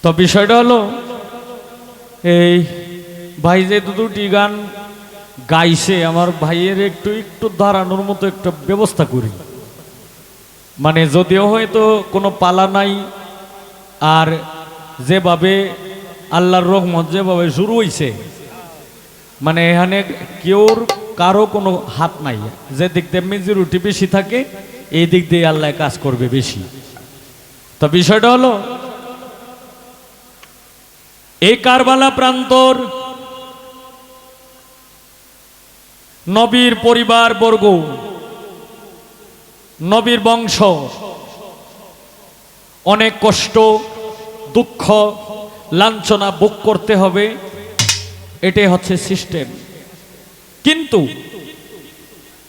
তো বিষয়টা হলো এই ভাই যে দুটি গান গাইছে, আমার ভাইয়ের একটু একটু দাঁড়ানোর মতো একটা ব্যবস্থা করি। মানে যদিও হয়তো কোনো পালা নাই, আর যেভাবে আল্লাহর রহমত যেভাবে শুরু হয়েছে, মানে এখানে কেউর কারো কোনো হাত নাই। যে দিক দিয়ে মেজরিটি বেশি থাকে এই দিক দিয়ে আল্লাহ কাজ করবে বেশি। তো বিষয়টা হলো এই কারবালা প্রান্তর নবীর পরিবার বর্গ, নবীর বংশ অনেক কষ্ট দুঃখ লাঞ্ছনা ভোগ করতে হবে, এটাই হচ্ছে সিস্টেম। কিন্তু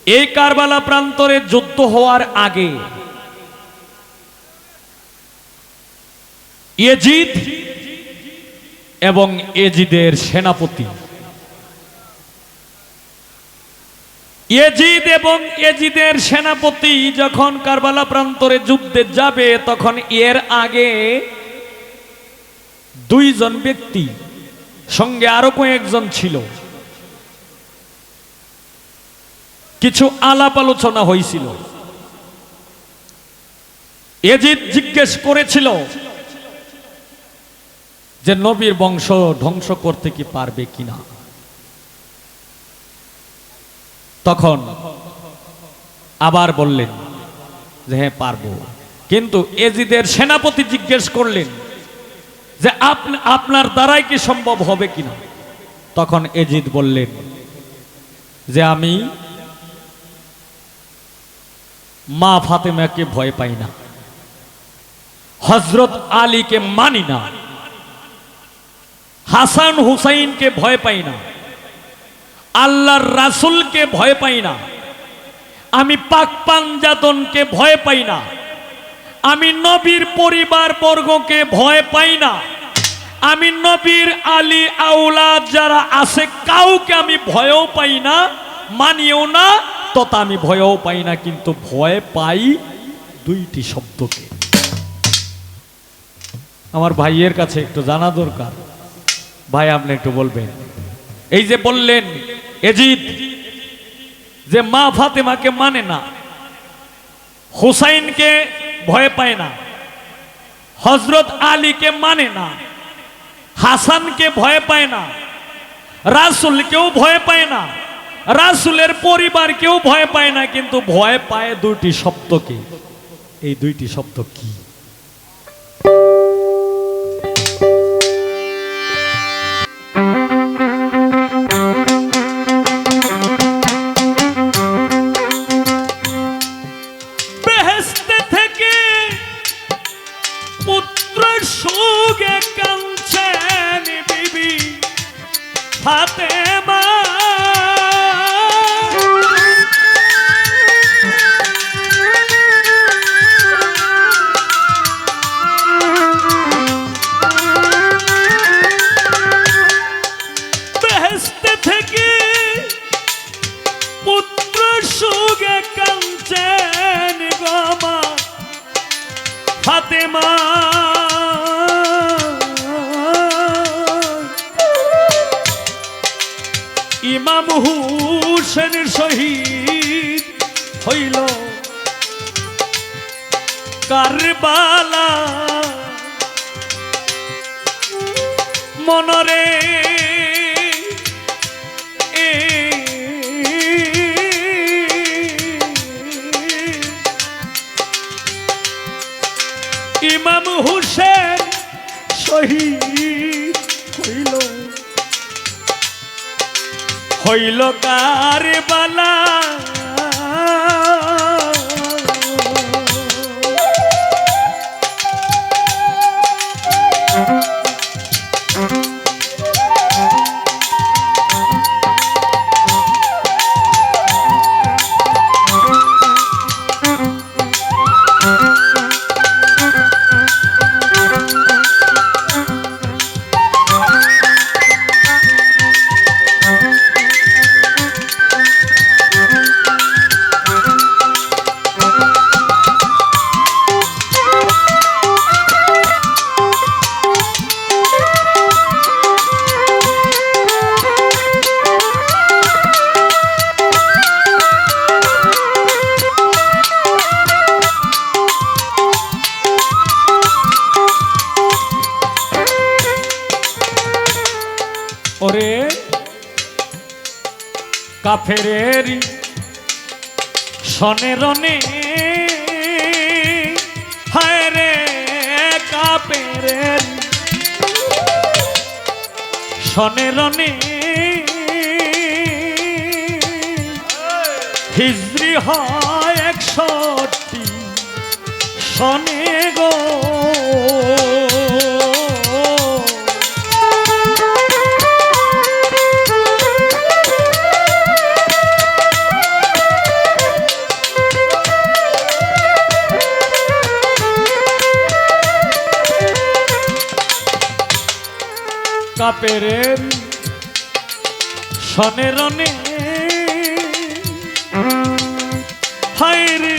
এই কারবালা প্রান্তরে যুদ্ধ হওয়ার আগে ইয়াজিদ এবং ইয়াজিদের সেনাপতি, ইয়াজিদ এবং ইয়াজিদের সেনাপতি যখন কারবালা প্রান্তরে যুদ্ধে যাবে, তখন এর আগে দুইজন ব্যক্তি, সঙ্গে আরো কয়েকজন ছিল, কিছু আলাপ আলোচনা হয়েছিল। ইয়াজিদ জিজ্ঞেস করেছিল যে নবীর বংশ ধ্বংস করতে কি পারবে কিনা। তখন আবার বললেন যে হ্যাঁ পারবো। কিন্তু ইয়াজিদের সেনাপতি জিজ্ঞেস করলেন যে আপনার দ্বারাই কি সম্ভব হবে কিনা। তখন ইয়াজিদ বললেন যে আমি মা ফাতেমাকে ভয় পাই না, হযরত আলীকে মানি না, হাসান হুসাইনকে ভয় পাই না, আল্লাহর রাসূলকে ভয় পাই না, আমি পাক পাঞ্জাতনকে ভয় পাই না, আমি নবীর পরিবার বর্গকে ভয় পাই না, আমি নবীর আলী আওলাদ যারা আছে কাউকে আমি ভয়ও পাই না, মানিও না, তথা আমি ভয়ও পাই না। কিন্তু ভয় পাই দুইটি শব্দকে। আমার ভাইয়ের কাছে একটু জানা দরকার, ভাই আপনি একটু বলবেন। এই যে বললেন ইয়াজিদ যে মা ফাতেমাকে মানে না, হুসাইনকে ভয় পায় না, হযরত আলীকে মানে না, হাসানকে ভয় পায় না, রাসূলকেও ভয় পায় না, রাসূলের পরিবারকেও ভয় পায় না, কিন্তু ভয় পায় দুইটি শব্দকে। এই দুইটি শব্দ কি? বেহেশতে থেকে পুত্র সুগে কাঁদছেন বিবি ফাতেমা, বেহেশতে থেকে পুত্র সুগে কাঁদছেন গো মা ফাতেমা, ইমাম হুসেন শহীদ হইল কারবালা, মনরে ইমাম হুসেন শহীদ হইল কারবালা, কাফেরের শনে রনে হায় রে কাফেরের শনে রনে হিজরি হয় 61 শনে গো কাপেরের শনে রনে হায় রে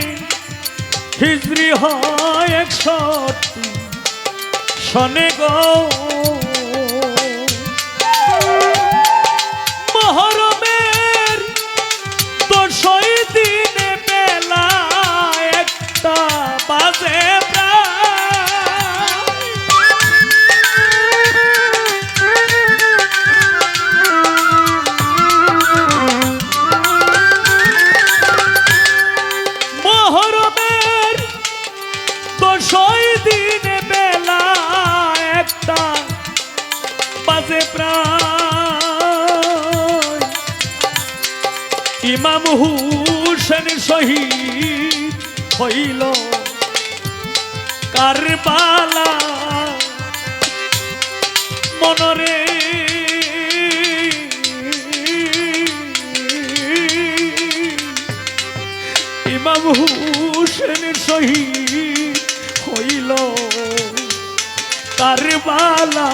হিজরি হয় 61 শনে গো মহরমের 10 দিনে বেলা একটা বাজে দিনে বেলা একটা বাজে প্রায় ইমাম হুসেন শহীদ হইল কারবালা মনরে ইমাম হুসেন শহীদ হইল কারবালা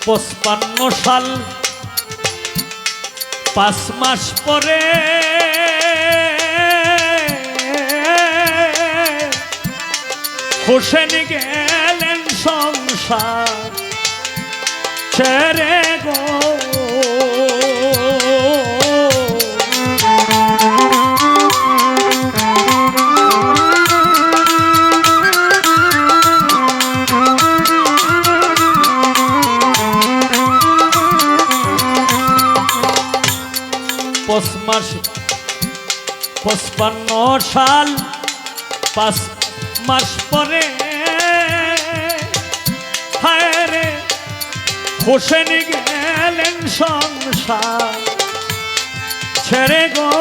পঁচপান্ন সাল 5 মাস পরে হোসেন গেলেন সংসার ছেড়ে গো পঁচপান্ন সাল 5 মাস পরে হায় রে হোসেন গেলেন সংসার ছেড়ে গো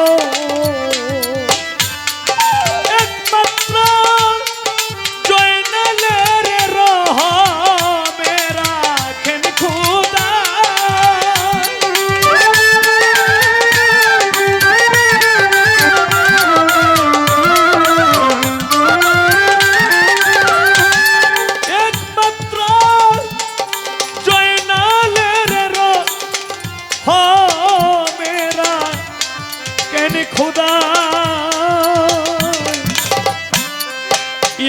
একমাত্র জয়নালের রহমে রাখেন খোদা খুদা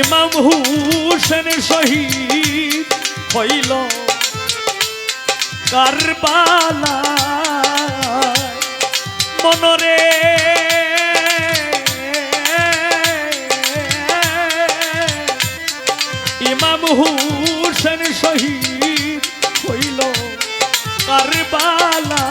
ইমাম হুসেন শহীদ হইল কারবালা মনরে ইমাম হুসেন শহীদ হইল কারবালা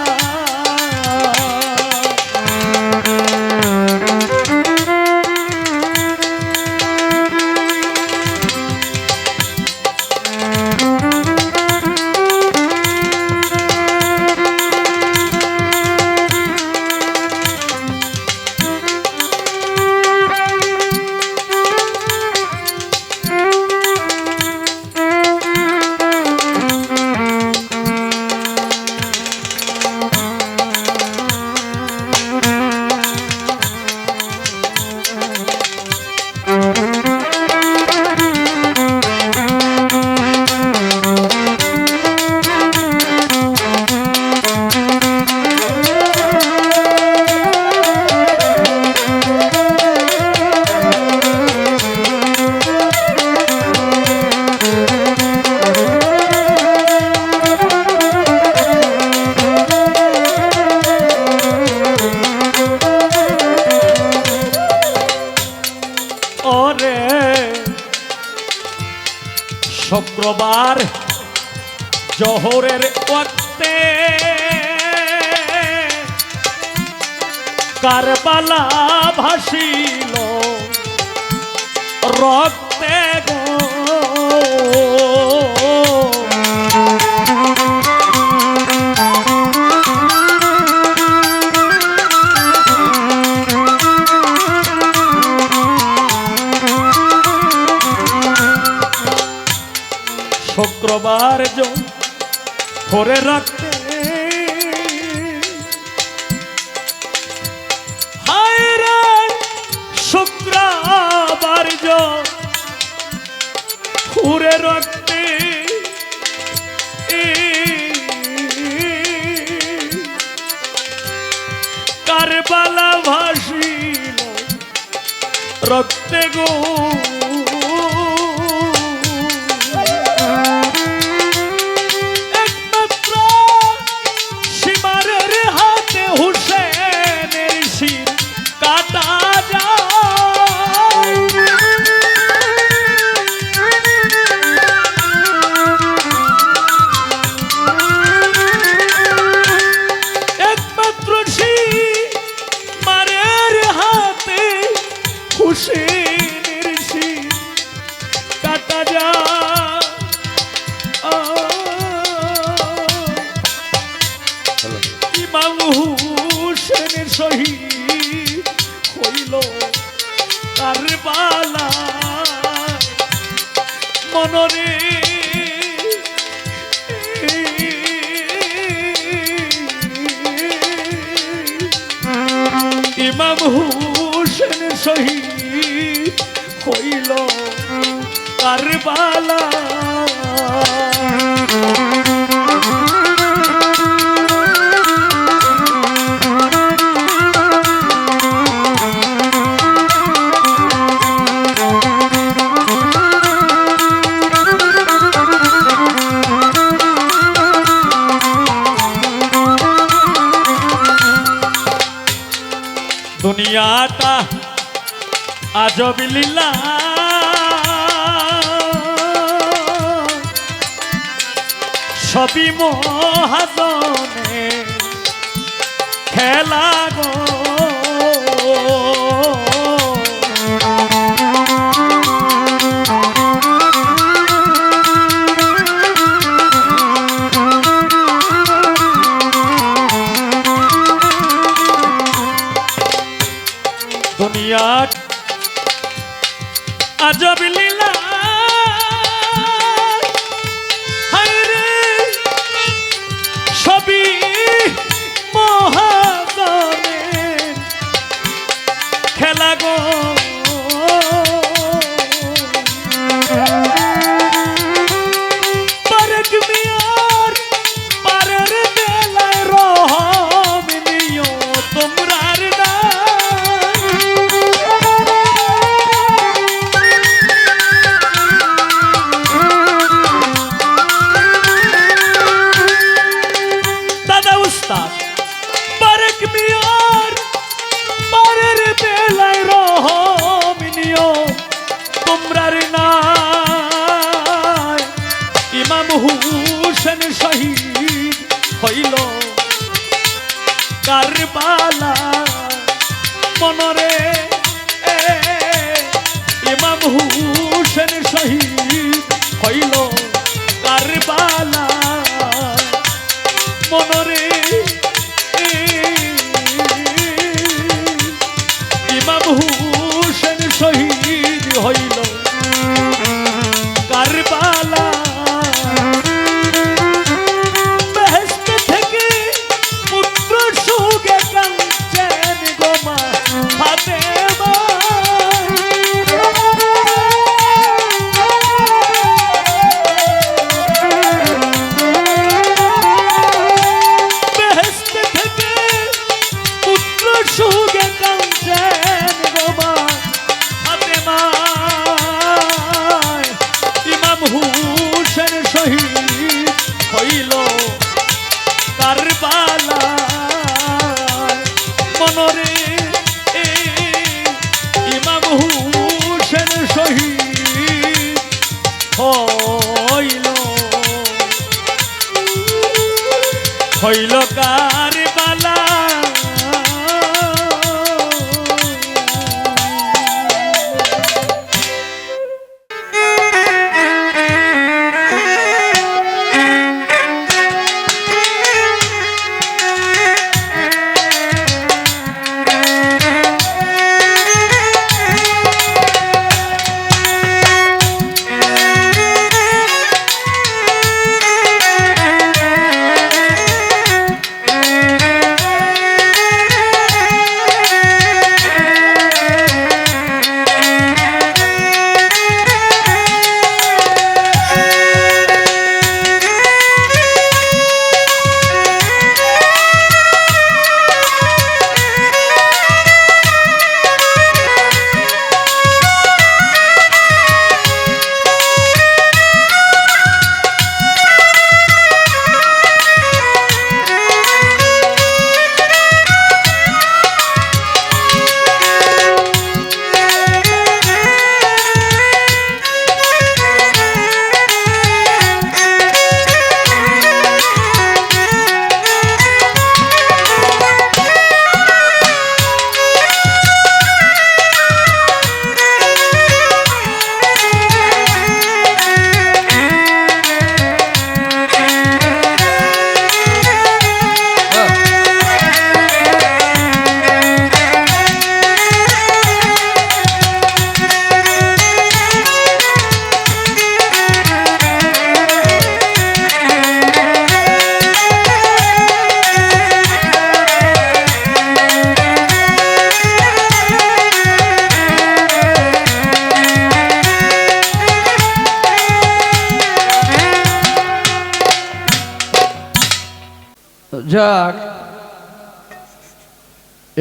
জোহরের ওয়াক্তে কারবালা ভাসিল রক্তে গো শুক্রবার জোহরে রাখতে হায় রে শুক্রবার জোহরে রাখতে কারবালা ভাসিল রক্তে গো ইমাম হুসেনের শহীদ হইল কারবালা মনরে ইমাম হুসেনের শহীদ হইল কারবালা দুনিয়াটা আজব লীলা সবই মহাজনে খেলা গো দুনিয়া আজব লীলা হায় রে সবই মহাজনে খেলা গো পারেক মিয়ার পারের বেলায় রহম নিও তোমরার না পারেক মিয়ার পারের বেলায় রহম নিও তোমরার নাই ইমাম হুসেন শহীদ হইল কারবালা মনরে ইমাম হুসেন শহীদ হইল কারবালা মনরে ইমাম হুসেন শহীদ হইল কারবালা বেহেশত থেকে পুত্র সুগে কাঞ্চন গোমা হাতে হইল কার বালা যাক,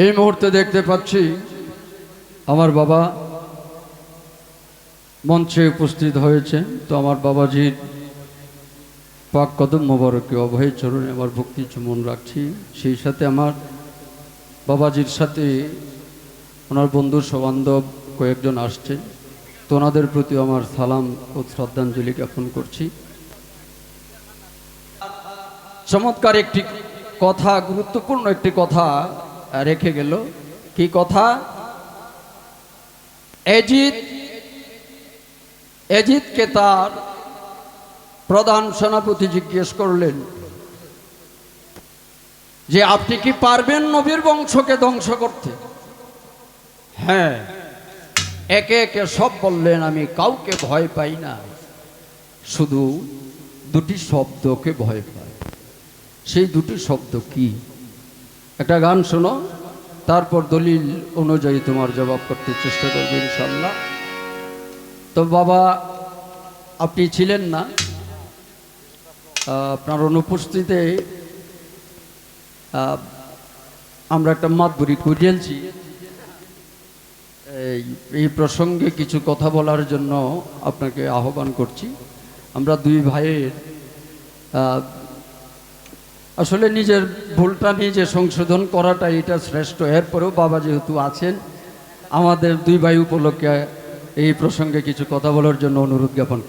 এই মুহূর্তে দেখতে পাচ্ছি আমার বাবা মঞ্চে উপস্থিত হয়েছে। তো আমার বাবাজির পাক কদম মোবারকে অভয় চরণে আমার ভক্তি চুমন রাখছি। সেই সাথে আমার বাবাজির সাথে ওনার বন্ধু সবান্ধব কয়েকজন আসছে, তো ওনাদের প্রতি আমার সালাম ও শ্রদ্ধাঞ্জলি জ্ঞাপন করছি। চমৎকার একটি কথা, গুরুত্বপূর্ণ একটি কথা রেখে গেল। কি কথা? এজিদকে তার প্রধান সেনাপতি জিজ্ঞেস করলেন যে আপনি কি পারবেন নবীর বংশকে ধ্বংস করতে? হ্যাঁ, একে একে সব বললেন আমি কাউকে ভয় পাই না, শুধু দুটি শব্দকে ভয় পাই। সেই দুটি শব্দ কি? একটা গান শোনো, তারপর দলিল অনুযায়ী তোমার জবাব করতে চেষ্টা করবে ইনশাল্লাহ। তো বাবা আপনি ছিলেন না, আপনার অনুপস্থিতিতে আমরা একটা মাতবরি করিয়েছি। এই প্রসঙ্গে কিছু কথা বলার জন্য আপনাকে আহ্বান করছি। আমরা দুই ভাইয়ের আসলে নিজের ভুলটা নিজে সংশোধন করাটা এটা শ্রেষ্ঠ। এরপরেও বাবা যেহেতু আছেন, আমাদের দুই ভাই উপলক্ষে এই প্রসঙ্গে কিছু কথা বলার জন্য অনুরোধ জ্ঞাপন।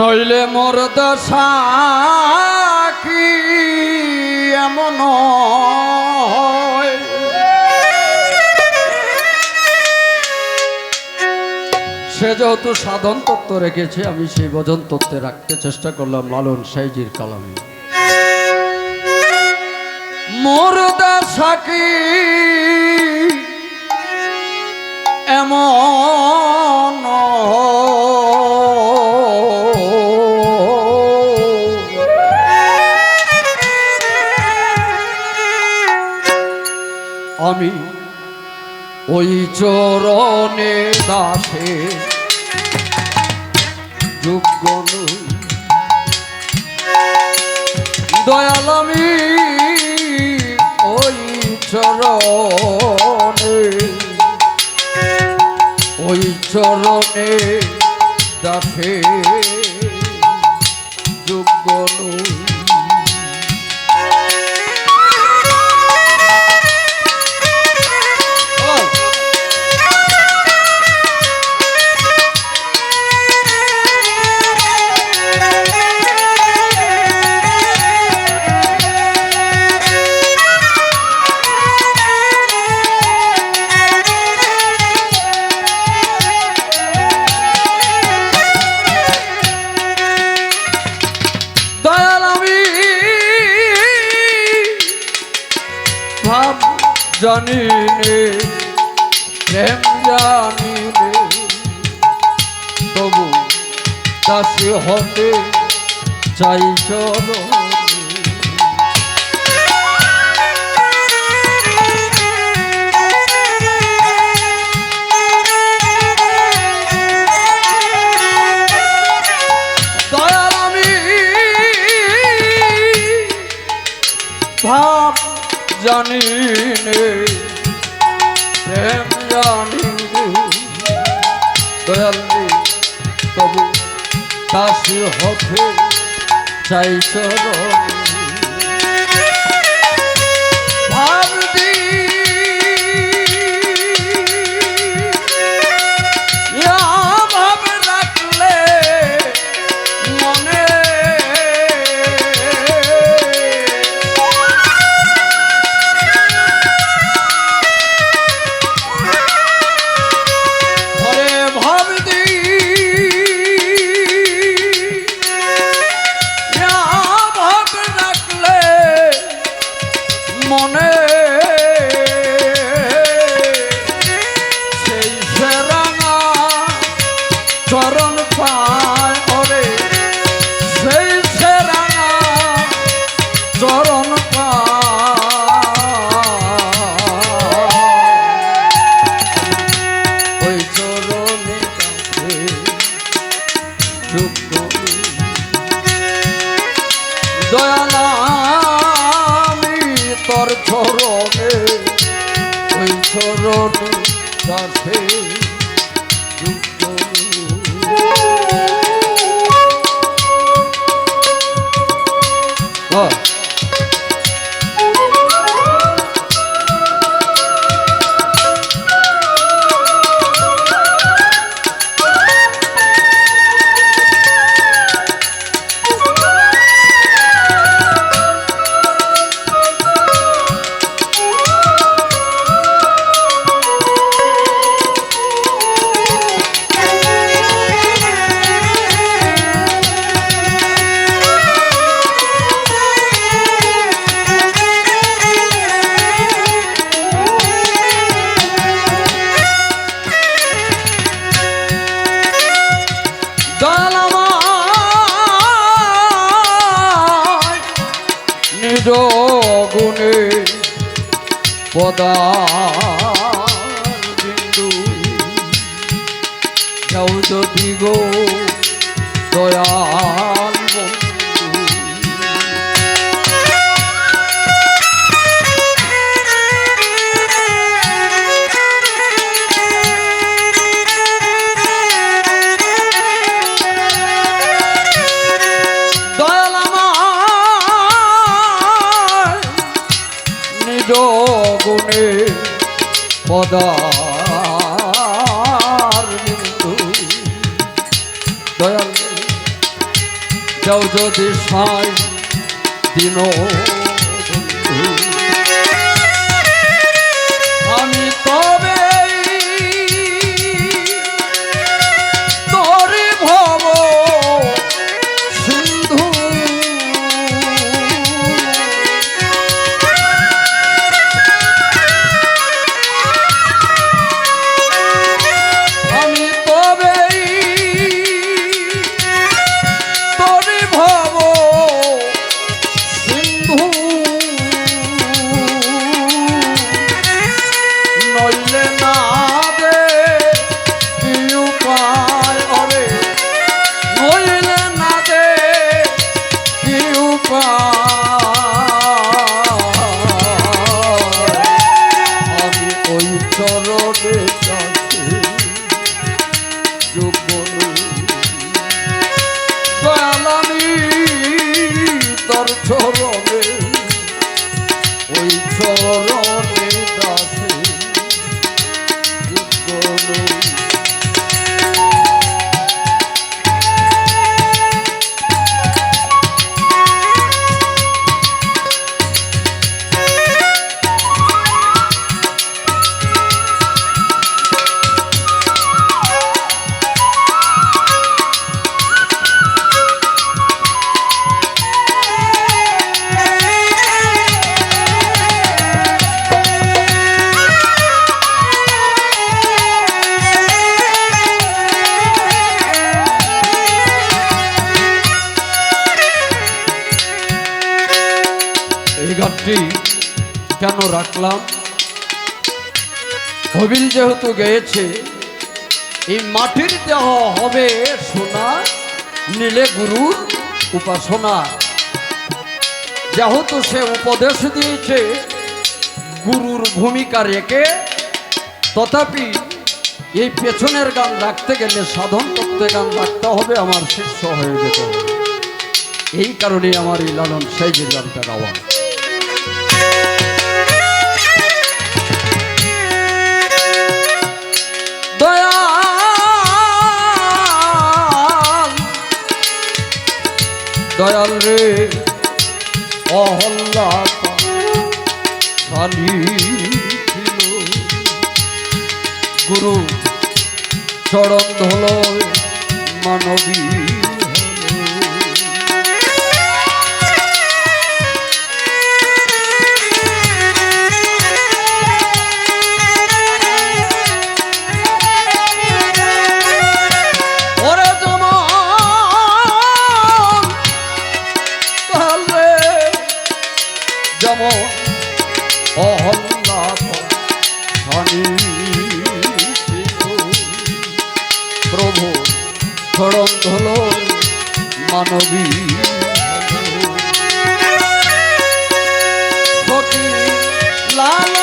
নইলে মোর দশা কি এমন হয়, সে যেহেতু সাধন তত্ত্ব রেখেছে, আমি সেই ভজন তত্ত্বে রাখতে চেষ্টা করলাম লালন সাইজির কালামে। মোর দশা কি এমন আমি ওই চরণে দাসে যোগ্য নই, দয়াল আমি ওই চরণে চরণে ওই চরণে দেখে যোগ্য নই। ভাব জানি নে প্রেম জানি নে তবু দাসী হতে চাই চরণে। দয়াল আমি ভাব জানি নে প্রেম জানি নে দয়াল তবু দাসী হতে চাই চরণে। ভাব দি ভাব রাখলে মনে মনে সেই সেরাঙা চরণ পায় ওরে সেই সেরাঙা চরণ পায় ওই চরণে কাছে যোগ্য দয়ালা তোর চরণে ওই চরণে কাছে যুক্ত নিজ গুণে পদার বিন্দু যাও যদি গো দয়াল বন্ধু। গুণে পদার বিন্দু দয়াল যাও যদি সাই দিন আমি তবে তোরে ভব সিন্ধু ভব সিন্ধু চরণে দাসে যোগ্য নই। এই গানটি কেন রাখলাম? হবিল যেহেতু গেয়েছে, এই মাটির দেহ হবে সোনা, নীলে গুরুর উপাসনা। যেহেতু সে উপদেশ দিয়েছে গুরুর ভূমিকা রেখে, তথাপি এই পেছনের গান রাখতে গেলে সাধন তত্ত্বের গান রাখতে হবে, আমার শিষ্য হয়ে যেতে হবে। এই কারণে আমার এই লালন সেই যে গানটা গাওয়া। দয়াল রে অহল্লা শালী ছিল, গুরু চরণ ধল মানবী যেমন অহল্লা প্রভু চরণ ধল মানবী লাল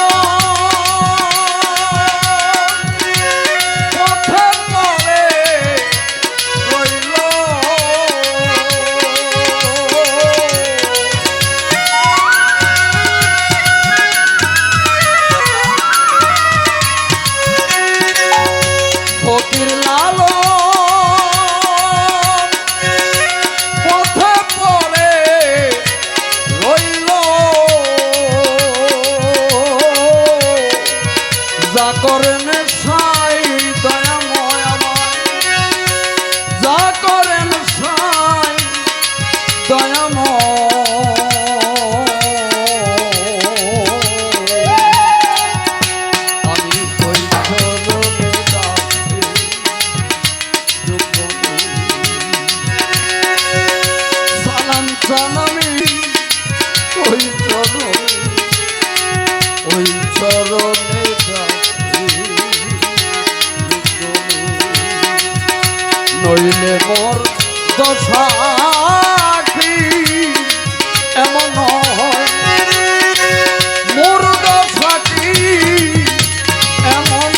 করেন সাই দয়াময় আমার, যা করেন সাই দয়াময়, আমি ওই চরণে দাসে যোগ্য নই। সালাম জানামি ওই চরণে নইলে মোর দশাটি এমন হয়, মোর দশাটি এমন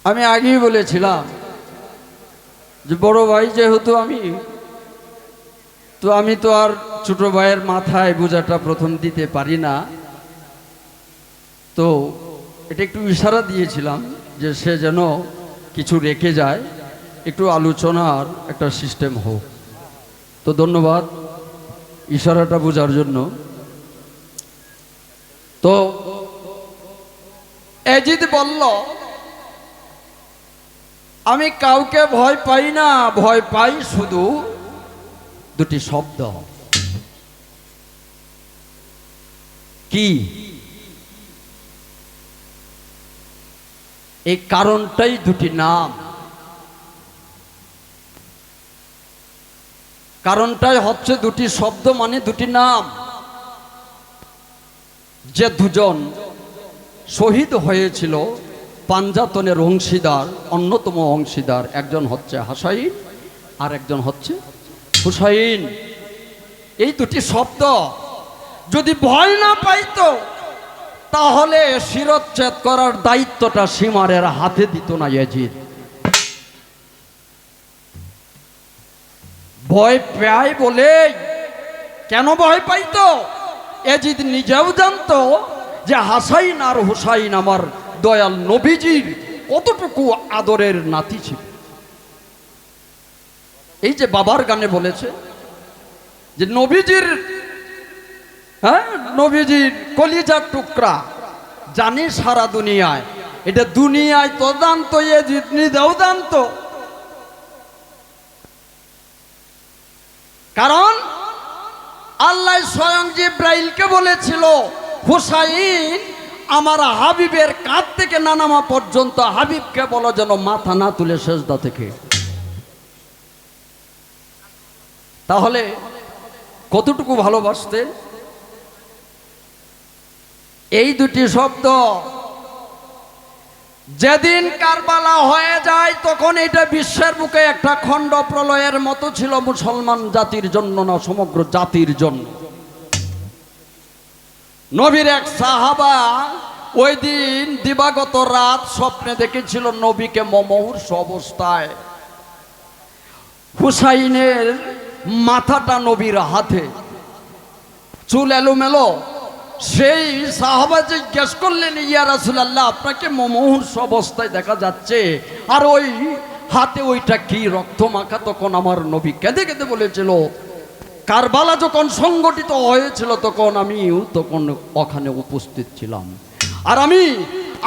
আমি আগেই বলেছিলাম যে বড় ভাই যেহেতু আমি তো আর ছোট ভাইয়ের মাথায় বোঝাটা প্রথম দিতে পারি না, তো এটা একটু ইশারা দিয়েছিলাম যে সে যেন কিছু রেখে যায়, একটু আলোচনার একটা সিস্টেম হোক। তো ধন্যবাদ ইশারাটা বোঝার জন্য। তো এজিদ বলল, আমি কাউকে ভয় পাই না, ভয় পাই শুধু দুটি শব্দ। কি? এই কারণটাই দুটি নাম। কারণটাই হচ্ছে দুটি শব্দ মানে দুটি নাম। যে দুজন শহীদ হয়েছিল পাঞ্জাতনের অংশীদার, অন্যতম অংশীদার, একজন হচ্ছে হাসাইন আর একজন হচ্ছে হুসাইন। এই দুটি শব্দ যদি ভয় না পাইতো তাহলে শিরচ্ছেদ করার দায়িত্বটা সীমারের হাতে দিত না ইয়াজিদ। ভয় পায় বলে, কেন ভয় পাইতো? ইয়াজিদ নিজেও জানতো যে হাসাইন আর হুসাইন আমার দয়াল নবীজির কতটুকু আদরের নাতি ছিল। এই যে বাবার গানে বলেছে যে নবীজির, নবীজির কলিজার টুকরা, জানি সারা দুনিয়ায়, এটা দুনিয়ায় তো জানতো, ইয়াজিদ নিজেও জানতো। কারণ আল্লাহ স্বয়ং জিব্রাইলকে বলেছিল, হুসাইন আমার হাবিবের কাঁধ থেকে নানামা পর্যন্ত হাবিবকে বলো যেন মাথা না তুলে সেজদা থেকে। তাহলে কতটুকু ভালোবাসতেন? এই দুটি শব্দ যেদিন কারবালা হয়ে যায় তখন এটা বিশ্বের বুকে একটা খণ্ড প্রলয়ের মতো ছিল, মুসলমান জাতির জন্য না, সমগ্র জাতির জন্য। নবীর এক সাহাবা ওই দিন দিবাগত রাত স্বপ্নে দেখেছিল নবীকে মুমূর্ষু অবস্থায়, হুসাইনের মাথাটা নবীর হাতে, চুল এলোমেলো। সেই সাহাবা জিজ্ঞেস করলেন, ইয়া রাসূলুল্লাহ, আপনাকে মুমূর্ষু অবস্থায় দেখা যাচ্ছে, আর ওই হাতে ওইটা কি, রক্ত মাখা? তখন আমার নবী কেঁদে কেঁদে বলেছিল, কারবালা যখন সংগঠিত হয়েছিল তখন আমিও তখন ওখানে উপস্থিত ছিলাম, আর আমি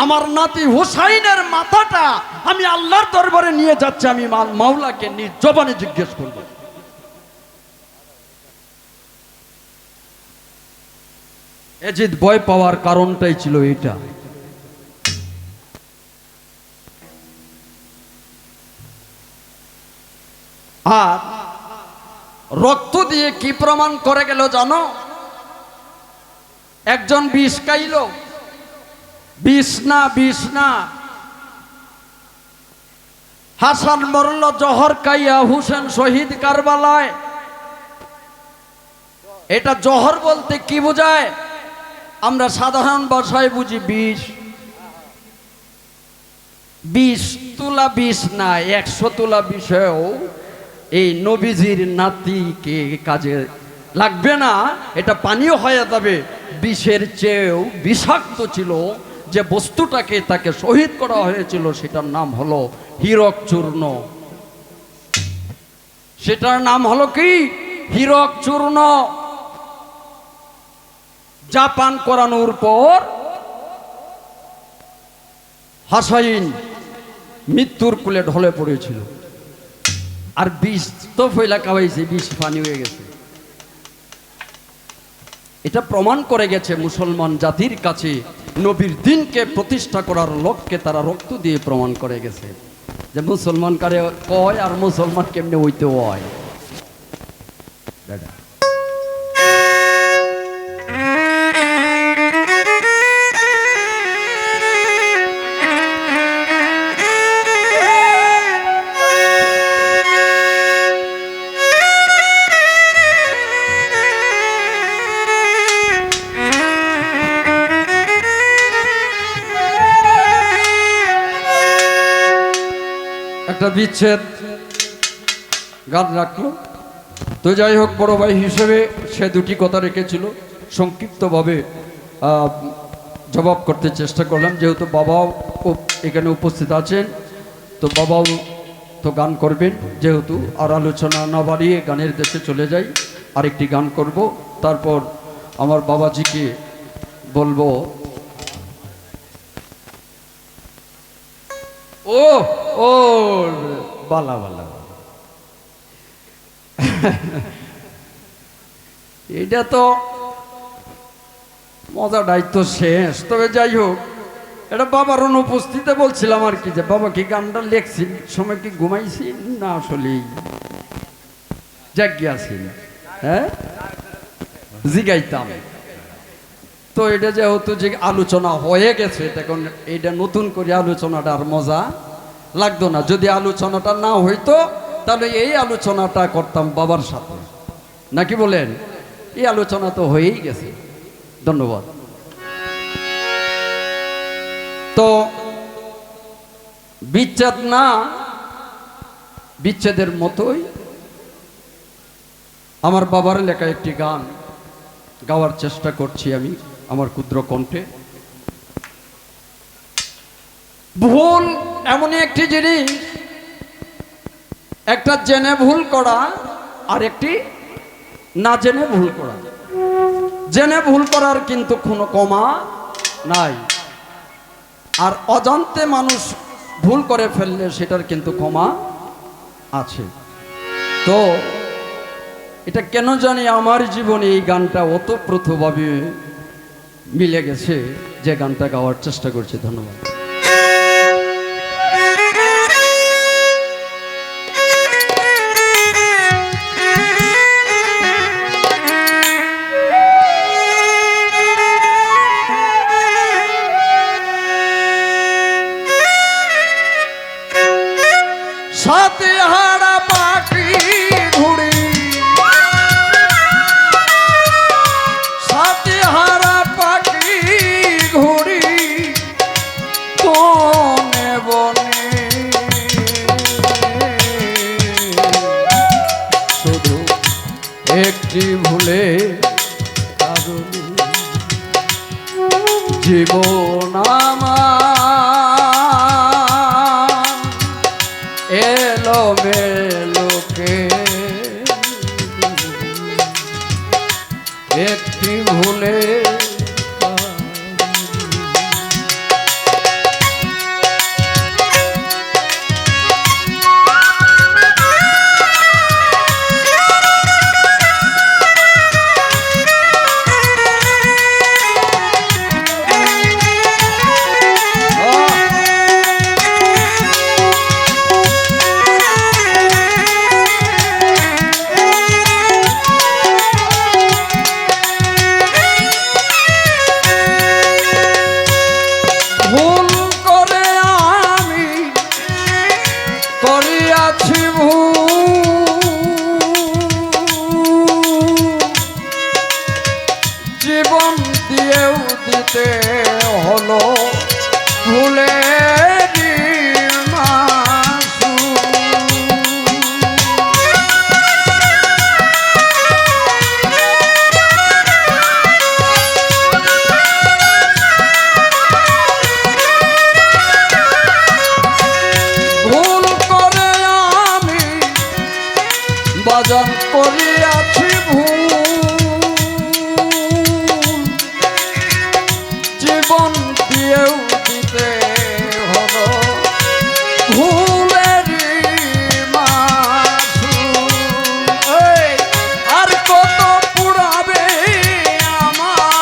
আমার নাতি হুসাইনের মাথাটা আমি আল্লাহর দরবারে নিয়ে যাচ্ছি, আমি মাওলাকে নিজ জবানে জিজ্ঞেস করব। ইয়াজিদ ভয় পাওয়ার কারণটাই ছিল এটা। আর রক্ত দিয়ে কি প্রমাণ করে গেল জানো? একজন বিষ খাইল, বিষ না, হাসান মরল জহর খাইয়া, হুসেন শহীদ কারবালায়। এটা জহর বলতে কি বোঝায়? আমরা সাধারণ ভাষায় বুঝি বিষ। 20 তোলা বিষ না, 100 তোলা বিষয়েও এই নবীজির নাতিকে কাজে লাগবে না, এটা পানীয় হয়ে যাবে। বিষের চেয়েও বিষাক্ত ছিল যে বস্তুটাকে তাকে শহীদ করা হয়েছিল, সেটার নাম হলো হীরক চূর্ণ। সেটার নাম হলো কি? হীরক চূর্ণ। যা পান করানোর পর হাসাইন মৃত্যুর কোলে ঢলে পড়েছিল, আর বিষ তো ফয়লা খাওয়াইছে, বিষ পানি হয়ে গেছে। এটা প্রমাণ করে গেছে মুসলমান জাতির কাছে নবীর দিনকে প্রতিষ্ঠা করার লক্ষ্যে তারা রক্ত দিয়ে প্রমাণ করে গেছে যে মুসলমান কারে কয় আর মুসলমান কেমনে হইতে হয়। একটা বিচ্ছেদ গান রাখলো, তো যাই হোক, বড় ভাই হিসেবে সে দুটি কথা রেখেছিল, সংক্ষিপ্তভাবে জবাব করতে চেষ্টা করলাম। যেহেতু বাবাও এখানে উপস্থিত আছেন, তো বাবাও তো গান করবেন, যেহেতু আর আলোচনা না বাড়িয়ে গানের দেশে চলে যাই। আরেকটি গান করব, তারপর আমার বাবাজিকে বলবো। ও ও বালা বালা, এটা তো মজাটাই তো শেষ। তবে যাই হোক, এটা বাবার অনুপস্থিতিতে বলছিলাম আর কি, যে বাবা কি গানটা লেখছি সময় কি ঘুমাইছি না আসলেই জাগিয়াছি? হ্যাঁ, জিগাইতাম। তো এটা যেহেতু যে আলোচনা হয়ে গেছে, তখন এটা নতুন করে আলোচনাটা আর মজা লাগতো না। যদি আলোচনাটা না হইতো তাহলে এই আলোচনাটা করতাম বাবার সাথে, নাকি বলেন? এই আলোচনা তো হয়েই গেছে। ধন্যবাদ। তো বিচ্ছেদ না, বিচ্ছেদের মতোই আমার বাবার লেখা একটি গান গাওয়ার চেষ্টা করছি আমি আমার ক্ষুদ্র কণ্ঠে। ভুল এমনই একটি জিনিস, একটা জেনে ভুল করা আর একটি না জেনে ভুল করা। জেনে ভুল করার কিন্তু কোনো কমা নাই, আর অজান্তে মানুষ ভুল করে ফেললে সেটার কিন্তু ক্ষমা আছে। তো এটা কেন জানি আমার জীবনে এই গানটা ওতপ্রোতভাবে মিলে গেছে, যে গানটা গাওয়ার চেষ্টা করছি। ধন্যবাদ। সাথে হারা পাখি ঘুড়ি, সাথে হারা পাখি ঘুড়ি বনে বনে, শুধু একটি ভুলে কারণে জীবন আমার এলো মেলোকে, একটি ভুলে জীবন দিয়েও দিতে হলো ভুলে ভুল করে আমি বাজার করিয়াছি ভুল, জীবন দিয়েও দিতে হলো ভুলের মাসুল। আর কত পুরাবে আমার,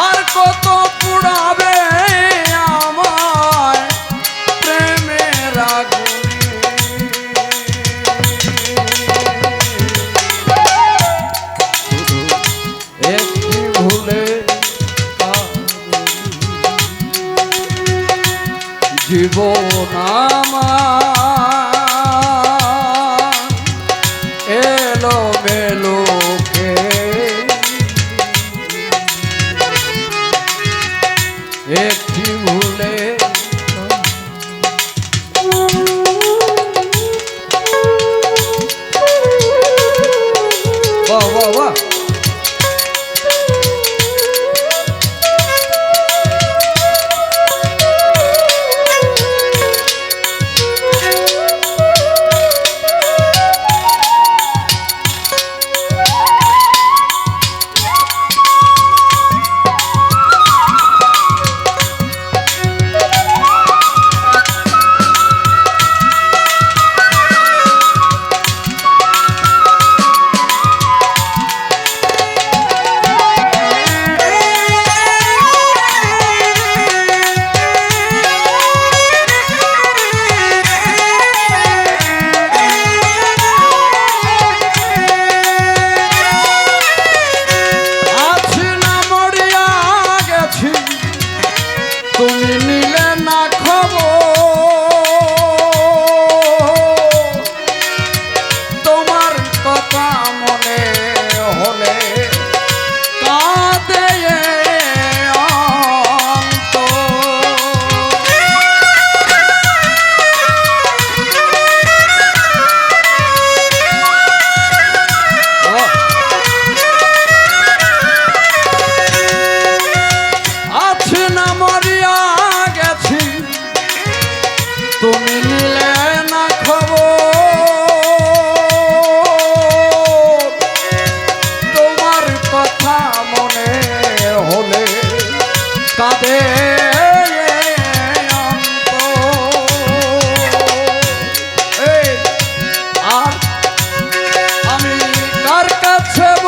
আর কত পুরাবে আমার প্রেমের আগুনে, একটি ভুলে জীবন আমার এলো মেলোকে, একটি ভুলে বাহ বাহ বাহ।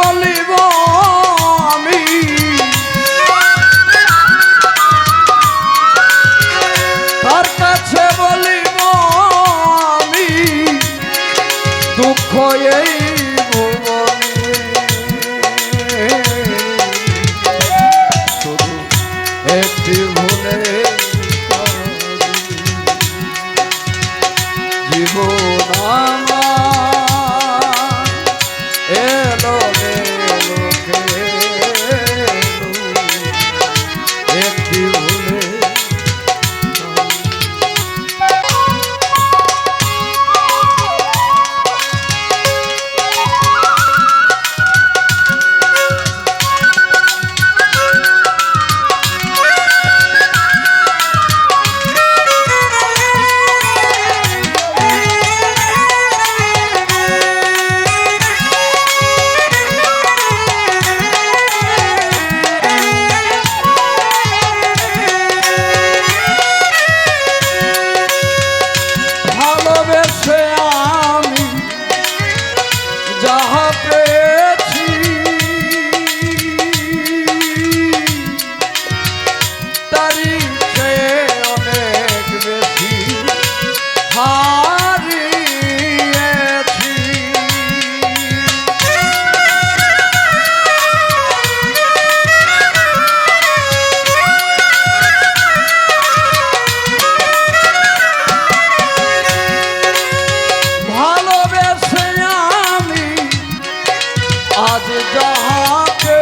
বলিব আমি তার কাছে বলিব আমি দুঃখ এই ভুবনে শুধু একটি ভুলে জীবন আমার এলো গেলো একটি ভুলে ভালোবেসে আমি যাহা পেয়েছি তারই চেয়ে অনেক বেশি হারিয়েছি ভালোবেসে আমি আজ যাহাকে